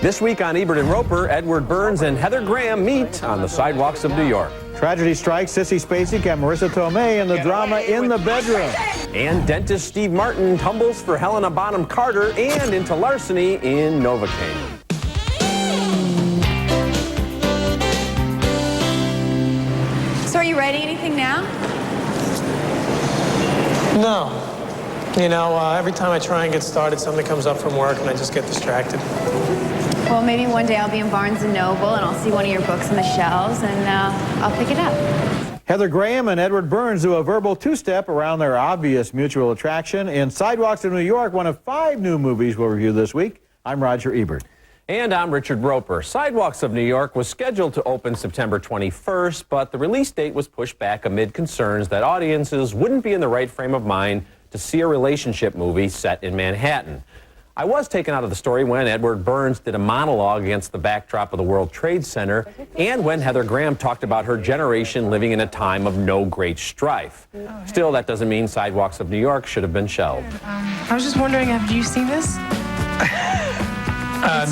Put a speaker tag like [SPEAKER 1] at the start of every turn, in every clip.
[SPEAKER 1] This week on Ebert and Roeper, Edward Burns and Heather Graham meet on the sidewalks of New York.
[SPEAKER 2] Tragedy strikes Sissy Spacek and Marissa Tomei in the drama In the Bedroom.
[SPEAKER 1] And dentist Steve Martin tumbles for Helena Bonham Carter and into larceny in Novocaine.
[SPEAKER 3] So are you writing anything now?
[SPEAKER 4] No. You know, every time I try and get started, something comes up from work and I just get distracted.
[SPEAKER 3] Well, maybe one day I'll be in Barnes & Noble and I'll see one of your books on the shelves and I'll pick it up.
[SPEAKER 2] Heather Graham and Edward Burns do a verbal two-step around their obvious mutual attraction in Sidewalks of New York, one of 5 new movies we'll review this week. I'm Roger Ebert.
[SPEAKER 1] And I'm Richard Roeper. Sidewalks of New York was scheduled to open September 21st, but the release date was pushed back amid concerns that audiences wouldn't be in the right frame of mind to see a relationship movie set in Manhattan. I was taken out of the story when Edward Burns did a monologue against the backdrop of the World Trade Center and when Heather Graham talked about her generation living in a time of no great strife. Still, that doesn't mean Sidewalks of New York should have been shelved.
[SPEAKER 5] I was just wondering, have you seen this?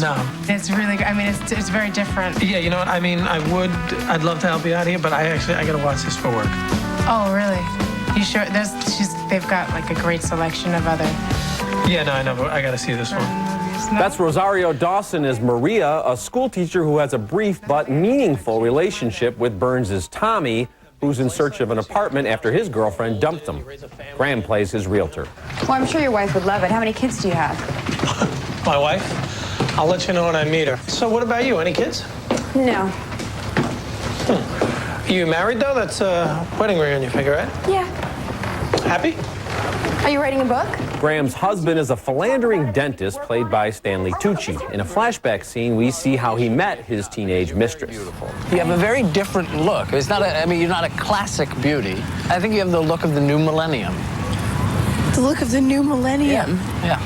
[SPEAKER 4] No.
[SPEAKER 5] It's really good. I mean, it's very different.
[SPEAKER 4] Yeah, you know what? I mean, I'd love to help you out here, but I gotta watch this for work.
[SPEAKER 5] Oh, really? You sure? They've got like a great selection of other.
[SPEAKER 4] Yeah, no, I know, but I gotta see this one.
[SPEAKER 1] That's Rosario Dawson as Maria, a school teacher who has a brief but meaningful relationship with Burns' Tommy, who's in search of an apartment after his girlfriend dumped him. Graham plays his realtor.
[SPEAKER 3] Well, I'm sure your wife would love it. How many kids do you have?
[SPEAKER 4] My wife? I'll let you know when I meet her. So what about you? Any kids?
[SPEAKER 3] No.
[SPEAKER 4] You married, though? That's a wedding ring on your finger, right?
[SPEAKER 3] Yeah.
[SPEAKER 4] Happy?
[SPEAKER 3] Are you writing a book?
[SPEAKER 1] Graham's husband is a philandering dentist played by Stanley Tucci. In a flashback scene, we see how he met his teenage mistress.
[SPEAKER 6] You have a very different look. It's not you're not a classic beauty. I think you have the look of the new millennium.
[SPEAKER 5] The look of the new millennium.
[SPEAKER 6] Yeah.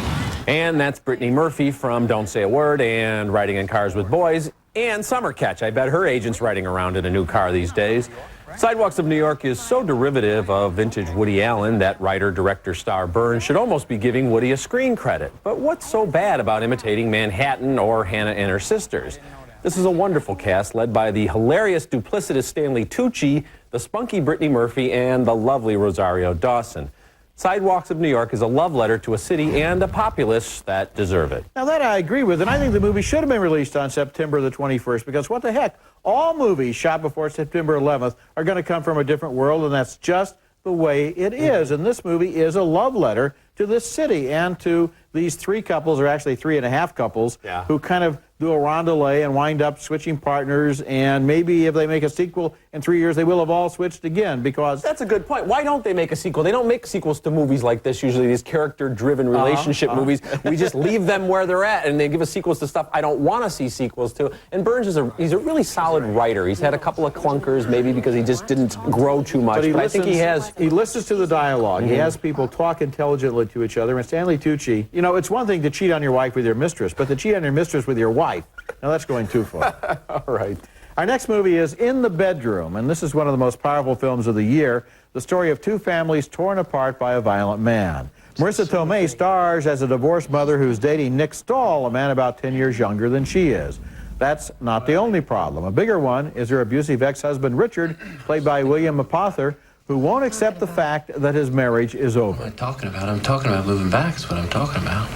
[SPEAKER 1] And that's Brittany Murphy from Don't Say a Word and Riding in Cars with Boys. And Summer Catch. I bet her agent's riding around in a new car these days. Sidewalks of New York is so derivative of vintage Woody Allen that writer, director, star Burns should almost be giving Woody a screen credit. But what's so bad about imitating Manhattan or Hannah and her sisters? This is a wonderful cast led by the hilarious, duplicitous Stanley Tucci, the spunky Brittany Murphy, and the lovely Rosario Dawson. Sidewalks of New York is a love letter to a city and a populace that deserve it.
[SPEAKER 2] Now that I agree with, and I think the movie should have been released on September the 21st, because what the heck, all movies shot before September 11th are going to come from a different world, and that's just the way it is. And this movie is a love letter to this city and to these 3 couples, or actually 3.5 couples, who kind of do a rondelay and wind up switching partners, and maybe if they make a sequel in 3 years, they will have all switched again, because...
[SPEAKER 1] That's a good point. Why don't they make a sequel? They don't make sequels to movies like this, usually these character-driven relationship movies. We just leave them where they're at, and they give us sequels to stuff I don't want to see sequels to. And Burns he's a really solid writer. He's had a couple of clunkers, maybe because he just didn't grow too much, but I think he
[SPEAKER 2] listens to the dialogue. He has people talk intelligently to each other. And Stanley Tucci, you know, it's one thing to cheat on your wife with your mistress, but to cheat on your mistress with your wife, now that's going too far.
[SPEAKER 1] All right.
[SPEAKER 2] Our next movie is In the Bedroom, and this is one of the most powerful films of the year, the story of 2 families torn apart by a violent man. Marissa Tomei stars as a divorced mother who's dating Nick Stahl, a man about 10 years younger than she is. That's not the only problem. A bigger one is her abusive ex-husband Richard, played by William Apother, who won't accept the fact that his marriage is over.
[SPEAKER 7] What am I talking about? I'm talking about moving back is what I'm talking about.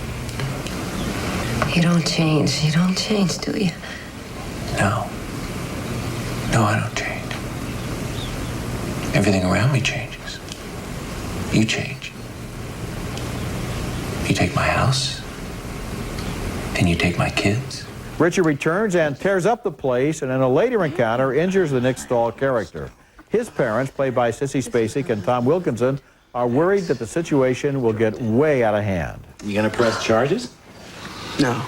[SPEAKER 8] You don't change. You don't change, do you?
[SPEAKER 7] No. No, I don't change. Everything around me changes. You change. You take my house, and you take my kids.
[SPEAKER 2] Richard returns and tears up the place, and in a later encounter injures the Nick Stahl character. His parents, played by Sissy Spacek and Tom Wilkinson, are worried that the situation will get way out of hand.
[SPEAKER 9] You gonna press charges?
[SPEAKER 4] No.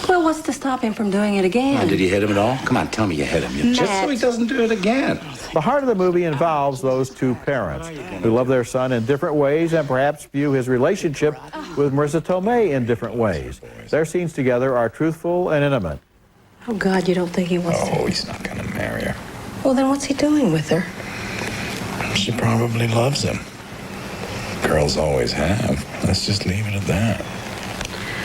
[SPEAKER 8] Well, what's to stop him from doing it again?
[SPEAKER 9] Did you hit him at all? Come on, tell me you hit him. Just so he doesn't do it again.
[SPEAKER 2] The heart of the movie involves those 2 parents who love their son in different ways and perhaps view his relationship with Marissa Tomei in different ways. Their scenes together are truthful and intimate.
[SPEAKER 8] Oh, God, you don't think he wants to?
[SPEAKER 9] Oh, he's not gonna marry her.
[SPEAKER 8] Well, then what's he doing with her?
[SPEAKER 9] She probably loves him. Girls always have. Let's just leave it at that.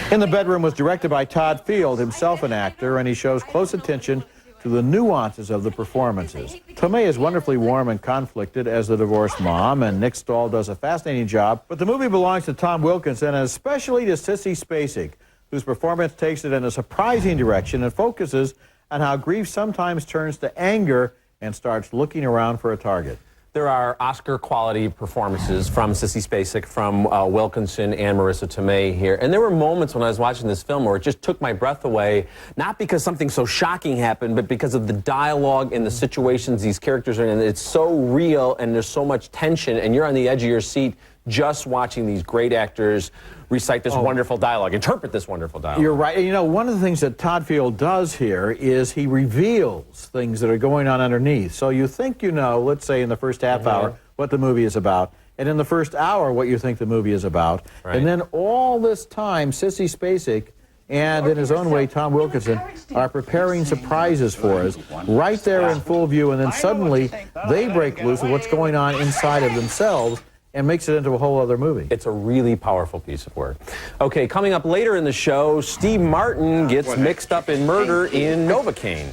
[SPEAKER 2] In the Bedroom was directed by Todd Field, himself an actor, and he shows close attention to the nuances of the performances. Tomei is wonderfully warm and conflicted as the divorced mom, and Nick Stahl does a fascinating job. But the movie belongs to Tom Wilkinson, and especially to Sissy Spacek, whose performance takes it in a surprising direction and focuses on how grief sometimes turns to anger and starts looking around for a target.
[SPEAKER 1] There are Oscar-quality performances from Sissy Spacek, from Wilkinson, and Marissa Tomei here. And there were moments when I was watching this film where it just took my breath away, not because something so shocking happened, but because of the dialogue and the situations these characters are in. It's so real, and there's so much tension, and you're on the edge of your seat just watching these great actors recite this wonderful dialogue, interpret this wonderful dialogue.
[SPEAKER 2] You're right. You know, one of the things that Todd Field does here is he reveals things that are going on underneath. So you think you know, let's say in the first half hour, what the movie is about, and in the first hour, what you think the movie is about. Right. And then all this time, Sissy Spacek and, in his own way, Tom Wilkinson are preparing surprises for us right there in full view, and then suddenly they break loose of what's going on inside of themselves and makes it into a whole other movie.
[SPEAKER 1] It's a really powerful piece of work. Okay, coming up later in the show, Steve Martin gets mixed up in murder in Novocaine.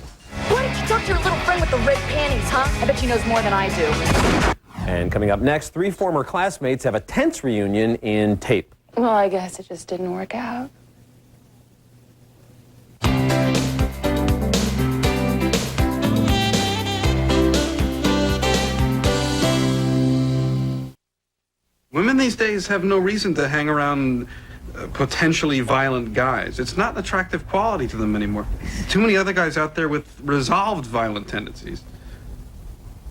[SPEAKER 10] Why don't you talk to your little friend with the red panties, huh? I bet she knows more than I do.
[SPEAKER 1] And coming up next, 3 former classmates have a tense reunion in Tape.
[SPEAKER 11] Well, I guess it just didn't work out.
[SPEAKER 12] Women these days have no reason to hang around potentially violent guys. It's not an attractive quality to them anymore. Too many other guys out there with resolved violent tendencies.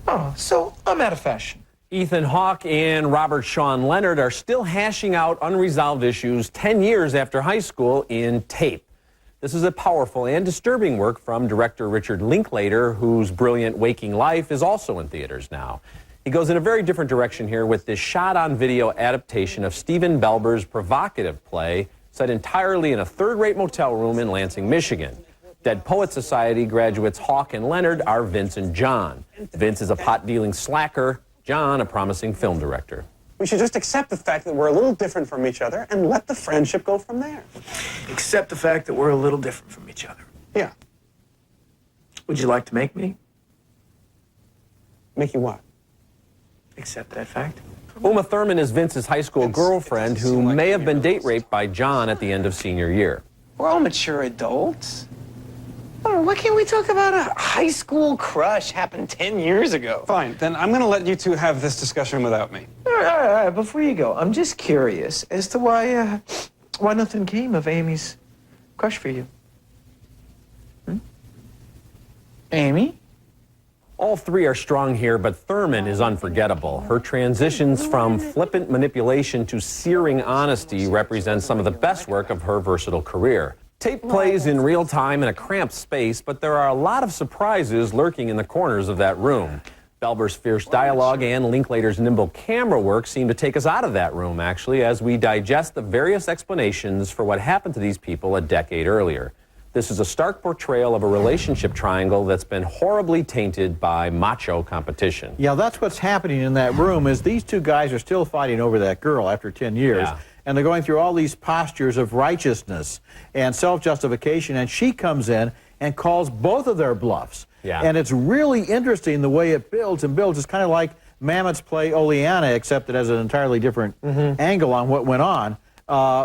[SPEAKER 13] Oh, so I'm out of fashion.
[SPEAKER 1] Ethan Hawke and Robert Sean Leonard are still hashing out unresolved issues 10 years after high school in Tape. This is a powerful and disturbing work from director Richard Linklater, whose brilliant Waking Life is also in theaters now. He goes in a very different direction here with this shot-on-video adaptation of Stephen Belber's provocative play set entirely in a third-rate motel room in Lansing, Michigan. Dead Poets Society graduates Hawke and Leonard are Vince and John. Vince is a pot-dealing slacker, John a promising film director.
[SPEAKER 14] We should just accept the fact that we're a little different from each other and let the friendship go from there.
[SPEAKER 13] Accept the fact that we're a little different from each other.
[SPEAKER 14] Yeah.
[SPEAKER 13] Would you like to make me?
[SPEAKER 14] Make you what?
[SPEAKER 13] Accept that fact.
[SPEAKER 1] Uma Thurman is Vince's high school girlfriend who may have been date raped by John at the end of senior year.
[SPEAKER 13] We're all mature adults. Oh, why can't we talk about a high school crush happened 10 years ago?
[SPEAKER 14] Fine, then I'm going to let you two have this discussion without me.
[SPEAKER 13] All right. Before you go, I'm just curious as to why nothing came of Amy's crush for you. Amy?
[SPEAKER 1] All 3 are strong here, but Thurman is unforgettable. Her transitions from flippant manipulation to searing honesty represent some of the best work of her versatile career. Tape plays in real time in a cramped space, but there are a lot of surprises lurking in the corners of that room. Belber's fierce dialogue and Linklater's nimble camera work seem to take us out of that room, actually, as we digest the various explanations for what happened to these people a decade earlier. This is a stark portrayal of a relationship triangle that's been horribly tainted by macho competition.
[SPEAKER 2] Yeah, that's what's happening in that room is these 2 guys are still fighting over that girl after 10 years. Yeah. And they're going through all these postures of righteousness and self-justification, and she comes in and calls both of their bluffs. Yeah. And it's really interesting the way it builds and builds. It's kind of like Mamet's play Oleana, except it has an entirely different angle on what went on,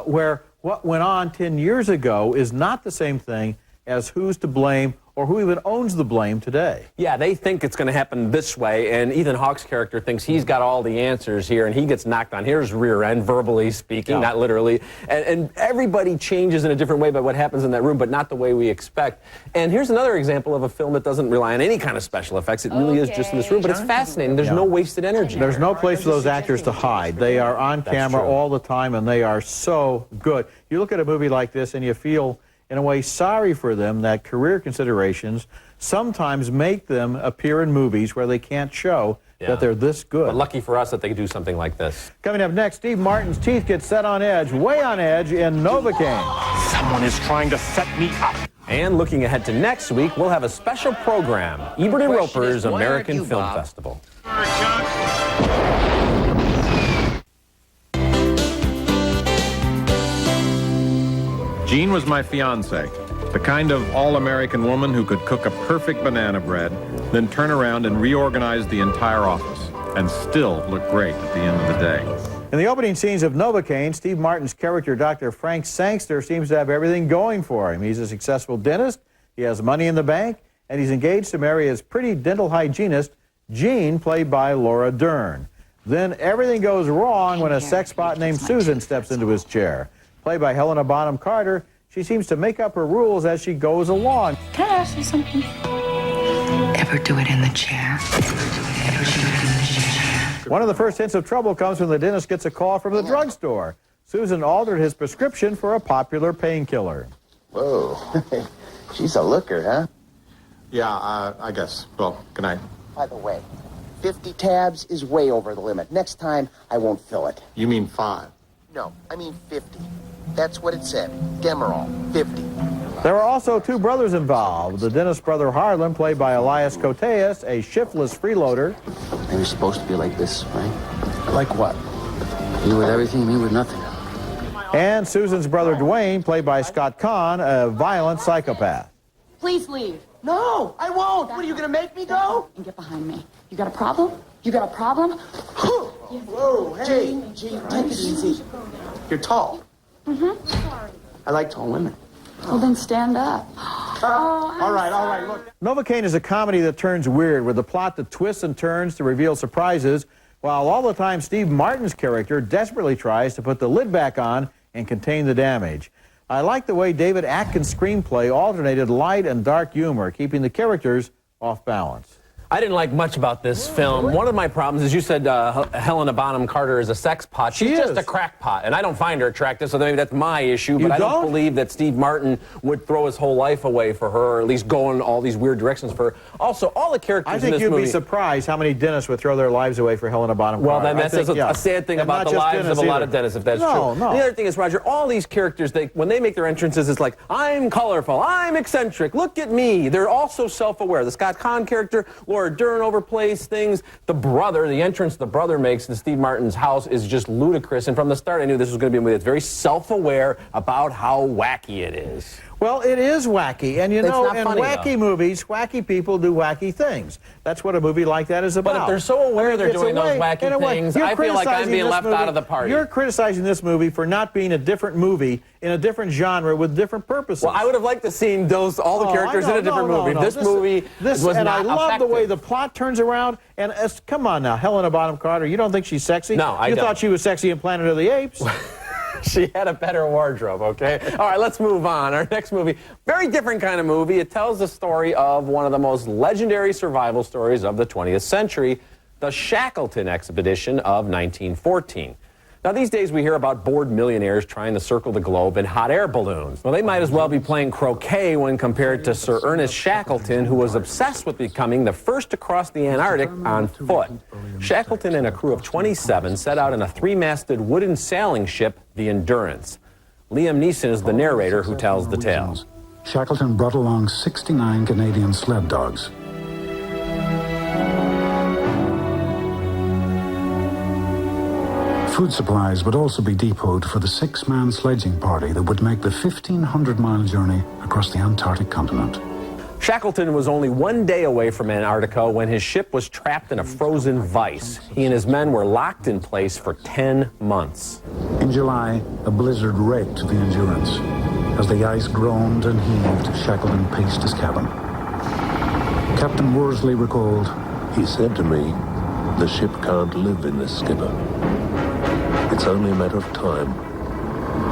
[SPEAKER 2] where what went on 10 years ago is not the same thing as who's to blame or who even owns the blame today.
[SPEAKER 1] Yeah, they think it's going to happen this way, and Ethan Hawke's character thinks he's got all the answers here, and he gets knocked on his rear end, verbally speaking, not literally. And everybody changes in a different way by what happens in that room, but not the way we expect. And here's another example of a film that doesn't rely on any kind of special effects. It really is just in this room, but it's fascinating. There's no wasted energy.
[SPEAKER 2] There's no place for those actors to hide. They are on camera all the time, and they are so good. You look at a movie like this, and you feel, in a way, sorry for them that career considerations sometimes make them appear in movies where they can't show that they're this good.
[SPEAKER 1] But lucky for us that they do something like this.
[SPEAKER 2] Coming up next, Steve Martin's teeth get set on edge, way on edge, in Novocaine.
[SPEAKER 15] Someone is trying to set me up.
[SPEAKER 1] And looking ahead to next week, we'll have a special program, Ebert and Roeper's American Film Festival.
[SPEAKER 16] Jean was my fiancée, the kind of all-American woman who could cook a perfect banana bread, then turn around and reorganize the entire office, and still look great at the end of the day.
[SPEAKER 2] In the opening scenes of Novocaine, Steve Martin's character, Dr. Frank Sangster, seems to have everything going for him. He's a successful dentist, he has money in the bank, and he's engaged to marry his pretty dental hygienist, Jean, played by Laura Dern. Then everything goes wrong when a sex bot named Susan steps into his chair. Played by Helena Bonham Carter, she seems to make up her rules as she goes along.
[SPEAKER 11] Can I ask you something?
[SPEAKER 8] Ever do it in the chair? Ever do it in the chair?
[SPEAKER 2] One of the first hints of trouble comes when the dentist gets a call from the drugstore. Susan altered his prescription for a popular painkiller.
[SPEAKER 17] Whoa, she's a looker, huh?
[SPEAKER 16] Yeah, I guess. Well, good night.
[SPEAKER 17] By the way, 50 tabs is way over the limit. Next time, I won't fill it.
[SPEAKER 16] You mean 5?
[SPEAKER 17] No, I mean 50. That's what it said. Demerol, 50.
[SPEAKER 2] There are also two brothers involved. The dentist brother Harlan, played by Elias Koteas, a shiftless freeloader.
[SPEAKER 17] They were supposed to be like this, right?
[SPEAKER 7] Like what?
[SPEAKER 17] You with everything, me with nothing.
[SPEAKER 2] And Susan's brother Dwayne, played by Scott Kahn, a violent psychopath.
[SPEAKER 10] Please leave.
[SPEAKER 17] No, I won't. What, are you going to make me go?
[SPEAKER 10] And get behind me. You got a problem? You got a problem?
[SPEAKER 17] Whoa, hey, Gene, take it easy. You're tall.
[SPEAKER 10] Mm-hmm.
[SPEAKER 17] I like tall women.
[SPEAKER 10] Well, then stand up.
[SPEAKER 17] All right, look.
[SPEAKER 2] Novocaine is a comedy that turns weird, with a plot that twists and turns to reveal surprises, while all the time Steve Martin's character desperately tries to put the lid back on and contain the damage. I like the way David Atkins' screenplay alternated light and dark humor, keeping the characters off balance.
[SPEAKER 1] I didn't like much about this film. One of my problems is you said Helena Bonham Carter is a sex pot. She's just a crackpot, and I don't find her attractive, so maybe that's my issue. But I don't believe that Steve Martin would throw his whole life away for her, or at least go in all these weird directions for her. Also, all the characters in this movie...
[SPEAKER 2] I think you'd be surprised how many dentists would throw their lives away for Helena Bonham Carter.
[SPEAKER 1] Well, then that's a sad thing about the lives of a lot of dentists, if that's true.
[SPEAKER 2] No.
[SPEAKER 1] The other thing is, Roger, all these characters, when they make their entrances, it's like, I'm colorful, I'm eccentric, look at me. They're also self-aware. The Scott Kahn character, Laura Dern overplays things. The entrance the brother makes in Steve Martin's house is just ludicrous. And from the start, I knew this was going to be a movie that's very self-aware about how wacky it is.
[SPEAKER 2] Well, it is wacky, and you know, in wacky movies, wacky people do wacky things. That's what a movie like that is about.
[SPEAKER 1] But if they're so aware they're doing those wacky things, I feel like I'm being left out of the party.
[SPEAKER 2] You're criticizing this movie for not being a different movie in a different genre with different purposes.
[SPEAKER 1] Well, I would have liked to see all the characters in a different movie. This movie was not
[SPEAKER 2] I love
[SPEAKER 1] effective.
[SPEAKER 2] the way the plot turns around. And come on now, Helena Bonham Carter, you don't think she's sexy?
[SPEAKER 1] No, I don't.
[SPEAKER 2] You thought she was sexy in Planet of the Apes?
[SPEAKER 1] She had a better wardrobe, okay? All right, let's move on. Our next movie, very different kind of movie. It tells the story of one of the most legendary survival stories of the 20th century, the Shackleton expedition of 1914. Now, these days we hear about bored millionaires trying to circle the globe in hot air balloons. Well, they might as well be playing croquet when compared to Sir Ernest Shackleton, who was obsessed with becoming the first to cross the Antarctic on foot. Shackleton and a crew of 27 set out in a 3-masted wooden sailing ship, the Endurance. Liam Neeson is the narrator who tells the tale.
[SPEAKER 18] Shackleton brought along 69 Canadian sled dogs. Food supplies would also be depoted for the 6-man sledging party that would make the 1,500-mile journey across the Antarctic continent.
[SPEAKER 1] Shackleton was only 1 day away from Antarctica when his ship was trapped in a frozen vise. He and his men were locked in place for 10 months.
[SPEAKER 18] In July, a blizzard raked the Endurance. As the ice groaned and heaved, Shackleton paced his cabin. Captain Worsley recalled,
[SPEAKER 19] "He said to me, the ship can't live in this, skipper. It's only a matter of time.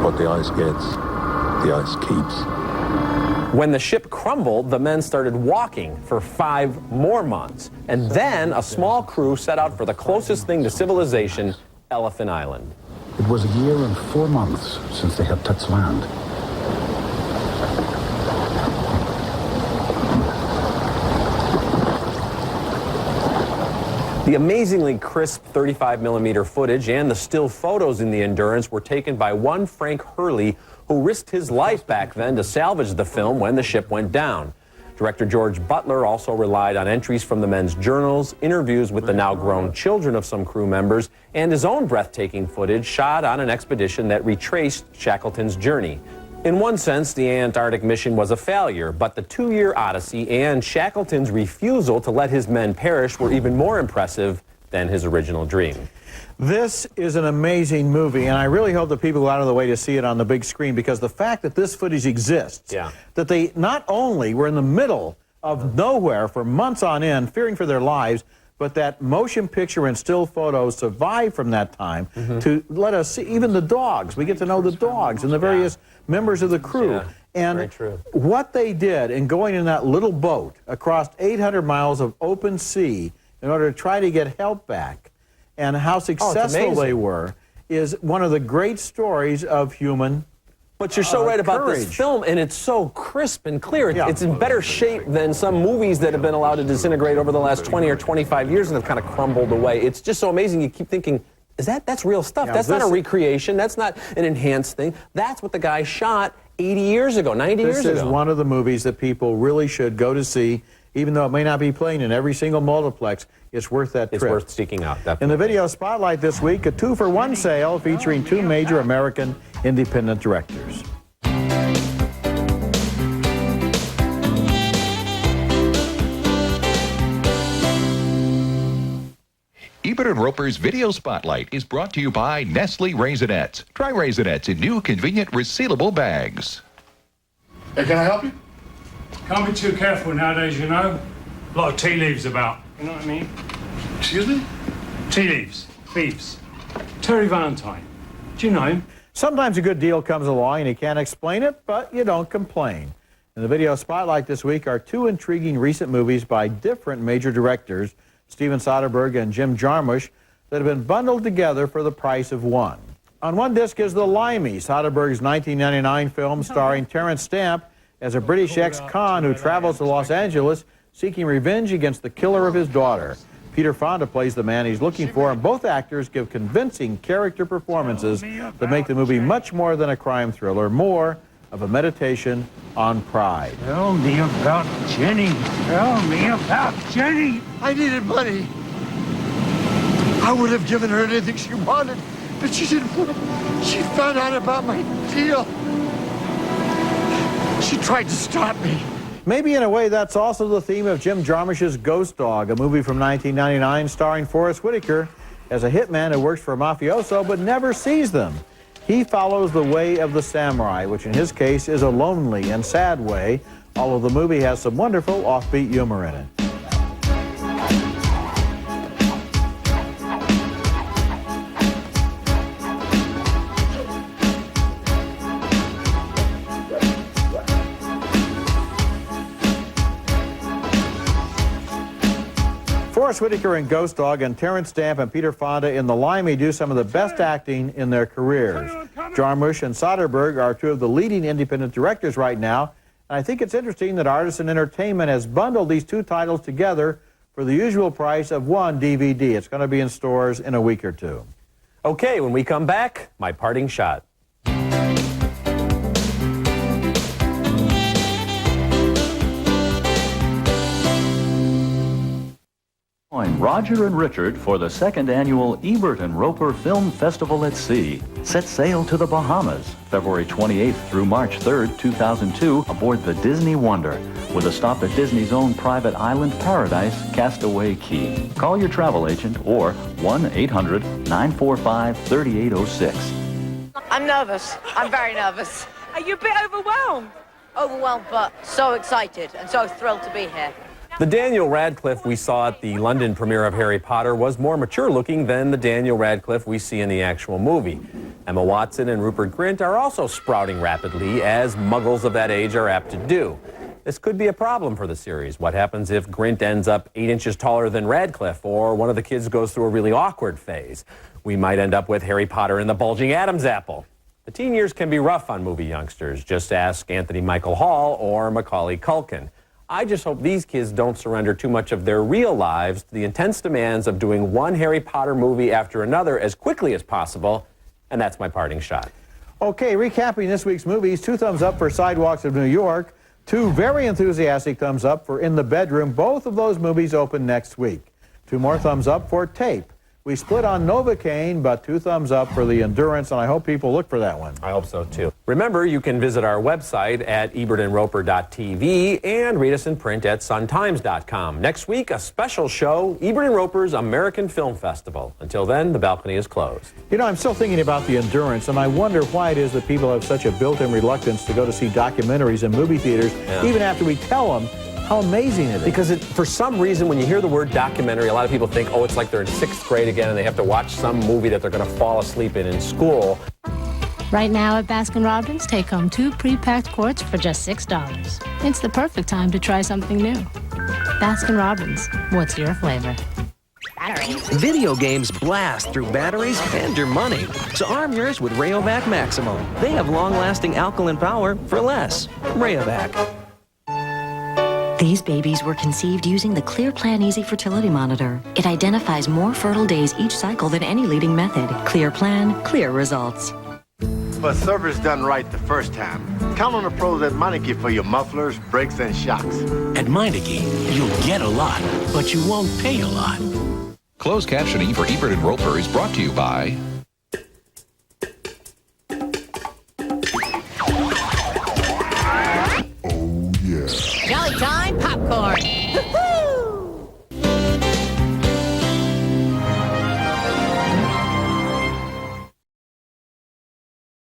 [SPEAKER 19] What the ice gets, the ice keeps."
[SPEAKER 1] When the ship crumbled, the men started walking for 5 more months. And then a small crew set out for the closest thing to civilization, Elephant Island.
[SPEAKER 18] It was a year and 4 months since they had touched land.
[SPEAKER 1] The amazingly crisp 35mm footage and the still photos in the Endurance were taken by one Frank Hurley, who risked his life back then to salvage the film when the ship went down. Director George Butler also relied on entries from the men's journals, interviews with the now-grown children of some crew members, and his own breathtaking footage shot on an expedition that retraced Shackleton's journey. In one sense, the Antarctic mission was a failure, but the 2-year odyssey and Shackleton's refusal to let his men perish were even more impressive than his original dream.
[SPEAKER 2] This is an amazing movie, and I really hope that people go out of the way to see it on the big screen, because the fact that this footage exists, that they not only were in the middle of nowhere for months on end, fearing for their lives, but that motion picture and still photos survived from that time to let us see even the dogs. We get to know the dogs and the various members of the crew. And what they did in going in that little boat across 800 miles of open sea in order to try to get help back, and how successful they were, is one of the great stories of human
[SPEAKER 1] But you're so right about this film, and it's so crisp and clear. It's in better shape than some movies that have been allowed to disintegrate over the last 20 or 25 years and have kind of crumbled away. It's just so amazing. You keep thinking, that's real stuff. That's not a recreation. That's not an enhanced thing. That's what the guy shot 80 years ago, 90 years ago.
[SPEAKER 2] This is one of the movies that people really should go to see, even though it may not be playing in every single multiplex. It's worth that trip.
[SPEAKER 1] It's worth seeking out, definitely.
[SPEAKER 2] In the video spotlight this week, a 2-for-1 sale featuring 2 major American independent directors.
[SPEAKER 20] Ebert and Roeper's Video Spotlight is brought to you by Nestle Raisinets. Try Raisinets in new, convenient, resealable bags.
[SPEAKER 21] Hey, can I help you? Can't be too careful nowadays, you know. A lot of tea leaves about. You know what I mean? Excuse me? Tea leaves. Thieves. Terry Valentine. Do you know him?
[SPEAKER 2] Sometimes a good deal comes along and you can't explain it, but you don't complain. In the video spotlight this week are 2 intriguing recent movies by different major directors, Steven Soderbergh and Jim Jarmusch, that have been bundled together for the price of one. On one disc is The Limey, Soderbergh's 1999 film starring Terence Stamp as a British ex-con who travels to Los Angeles seeking revenge against the killer of his daughter. Peter Fonda plays the man he's looking for, and both actors give convincing character performances that make the movie much more than a crime thriller, more of a meditation on pride.
[SPEAKER 21] Tell me about Jenny. Tell me about Jenny.
[SPEAKER 22] I needed money. I would have given her anything she wanted, but she didn't want it. She found out about my deal. She tried to stop me.
[SPEAKER 2] Maybe in a way that's also the theme of Jim Jarmusch's Ghost Dog, a movie from 1999 starring Forrest Whitaker as a hitman who works for a mafioso but never sees them. He follows the way of the samurai, which in his case is a lonely and sad way, although the movie has some wonderful offbeat humor in it. Forrest Whitaker in Ghost Dog and Terence Stamp and Peter Fonda in The Limey do some of the best acting in their careers. Jarmusch and Soderbergh are 2 of the leading independent directors right now, and I think it's interesting that Artisan Entertainment has bundled these 2 titles together for the usual price of 1 DVD. It's going to be in stores in a week or 2.
[SPEAKER 1] Okay, when we come back, my parting shot.
[SPEAKER 23] Join Roger and Richard for the 2nd annual Ebert and Roeper Film Festival at Sea. Set sail to the Bahamas, February 28th through March 3rd, 2002, aboard the Disney Wonder, with a stop at Disney's own private island paradise, Castaway Cay. Call your travel agent or 1-800-945-3806.
[SPEAKER 10] I'm nervous. I'm very nervous. Are you a bit overwhelmed? Overwhelmed, but so excited and so thrilled to be here.
[SPEAKER 1] The Daniel Radcliffe we saw at the London premiere of Harry Potter was more mature looking than the Daniel Radcliffe we see in the actual movie. Emma Watson and Rupert Grint are also sprouting rapidly, as muggles of that age are apt to do. This could be a problem for the series. What happens if Grint ends up 8 inches taller than Radcliffe, or one of the kids goes through a really awkward phase? We might end up with Harry Potter and the bulging Adam's apple. The teen years can be rough on movie youngsters. Just ask Anthony Michael Hall or Macaulay Culkin. I just hope these kids don't surrender too much of their real lives to the intense demands of doing one Harry Potter movie after another as quickly as possible, and that's my parting shot.
[SPEAKER 2] Okay, recapping this week's movies, 2 thumbs up for Sidewalks of New York, 2 very enthusiastic thumbs up for In the Bedroom. Both of those movies open next week. 2 more thumbs up for Tape, We split on Novocaine, but 2 thumbs up for the Endurance, and I hope people look for that one.
[SPEAKER 1] I hope so, too. Remember, you can visit our website at ebertandroper.tv and read us in print at suntimes.com. Next week, a special show, Ebert and Roeper's American Film Festival. Until then, the balcony is closed.
[SPEAKER 2] You know, I'm still thinking about the Endurance, and I wonder why it is that people have such a built-in reluctance to go to see documentaries in movie theaters, even after we tell them how amazing it is.
[SPEAKER 1] Because for some reason, when you hear the word documentary, a lot of people think, oh, it's like they're in 6th grade again and they have to watch some movie that they're going to fall asleep in school.
[SPEAKER 3] Right now at Baskin-Robbins, take home 2 pre-packed quarts for just $6. It's the perfect time to try something new. Baskin-Robbins, what's your flavor?
[SPEAKER 5] Video games blast through batteries and your money. So arm yours with Rayovac Maximum. They have long-lasting alkaline power for less. Rayovac.
[SPEAKER 6] These babies were conceived using the Clear Plan Easy Fertility Monitor. It identifies more fertile days each cycle than any leading method. Clear Plan, clear results.
[SPEAKER 22] But service done right the first time. Count on the pros at Meineke for your mufflers, brakes, and shocks.
[SPEAKER 7] At Meineke, you'll get a lot, but you won't pay a lot.
[SPEAKER 20] Closed captioning for Ebert and Roeper is brought to you by